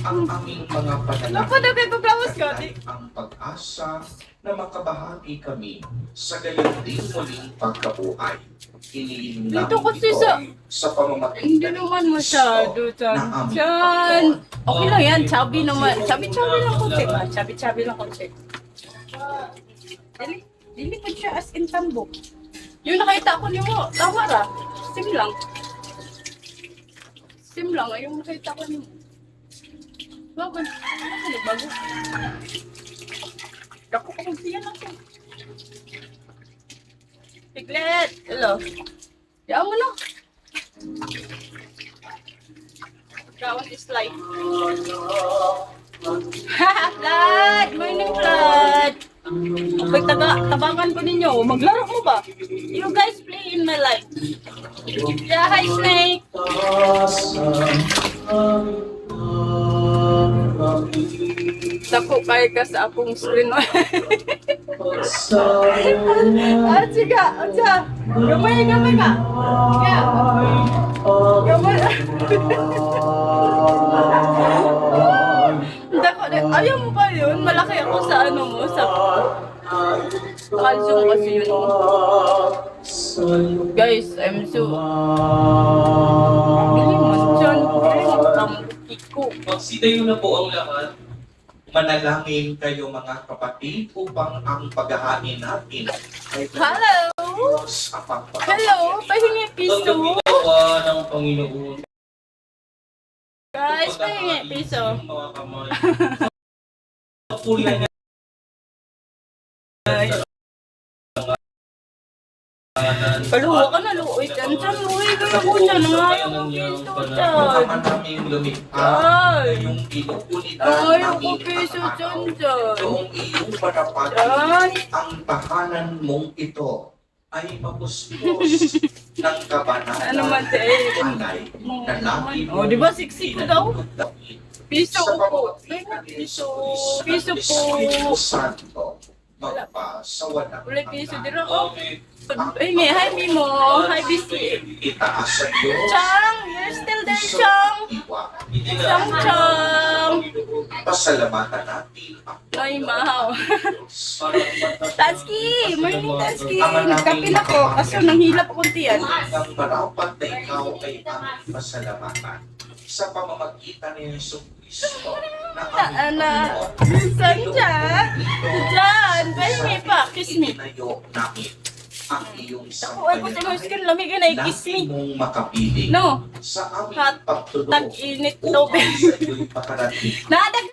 ang aming mga Dapat na kayo paglawas ka. panalangin ang pag-asa na makabahagi kami sa gayon din muling pagkabuhay. Iniinom Dito namin kasi ito sa- sa pamamagitan Hindi naman masyado, Chan. Okay lang yan, chubby naman. Chubby lang konti ba? Chubby lang konti. Dili po siya as in tambok. Yung nakita ko niyo mo, tama ra. Sim lang. Sim lang, yung nakita ko niyo mo. Bago, bago. Dako ko kung siya lang ko. Piglet! Hello. Diyan mo na. Brown is light. Haha, Vlad! Morning, Vlad! Tabangan ko ninyo. Maglaro mo ba? You guys play in my life. Yeah, hi, Snake! Dako kaya ka sa akong screen. Sige, Atsa. Gamay ka. Yeah. Gamay. Dako, ayaw mo ba yun? Malaki ako sa ano mo, sa calcium kasi yun. Guys, I'm so... Bili mo dyan. Bili mo tambukiko. Magsidayo na po ang lahat. Manalangin kayo mga kapatid upang ang paghahain natin ay Hello! Diyos ang Hello! Pahingi piso. Ang ginawa ng Panginoon. Guys, pahingi piso. Mga kamay. Puli niya. Paluwa ka na, luoy dyan. Dyan, luoy ka na po dyan. Ayaw ko piso dyan. naman namin lumikha Ay! yung inuunitan Ayaw ko namin piso at dyan araw. dyan. Noong iyong panapag Dyan. ang tahanan mong ito ay mapuspos ng kabanalan. Ano man, te? Alay na lagi Oh, di ba siksi ko daw? Piso Sa ko po. pamamagitan ni Piso. Jesus Piso ng po. Espiritu Santo, magpasawalang Wala piso hanggan. dito. Oh, hingi. Hi, Mimo. Hi, Bisi. Itaas sa Diyos Chang, you're still there, Chang. iwa. Chang. Pasalamatan natin ang Ay, mahaw. Diyos. Tansky! Morning, Tansky. Nagkapil ako kasi nanghilap ako tiyan. Ang marapat na ikaw ay aming pasalamatan sa pamamagitan ni Yesu Cristo na Ana, saan dyan? Dyan, pahingi pa. Kiss me. Itinayo namin ang iyong Ako, ay ko sa mga skin, lamig na i-kiss me. mong makapiling No, sa aming Hot, pagtulog tag-init upang tubig. sa iyo'y pakarating Nadag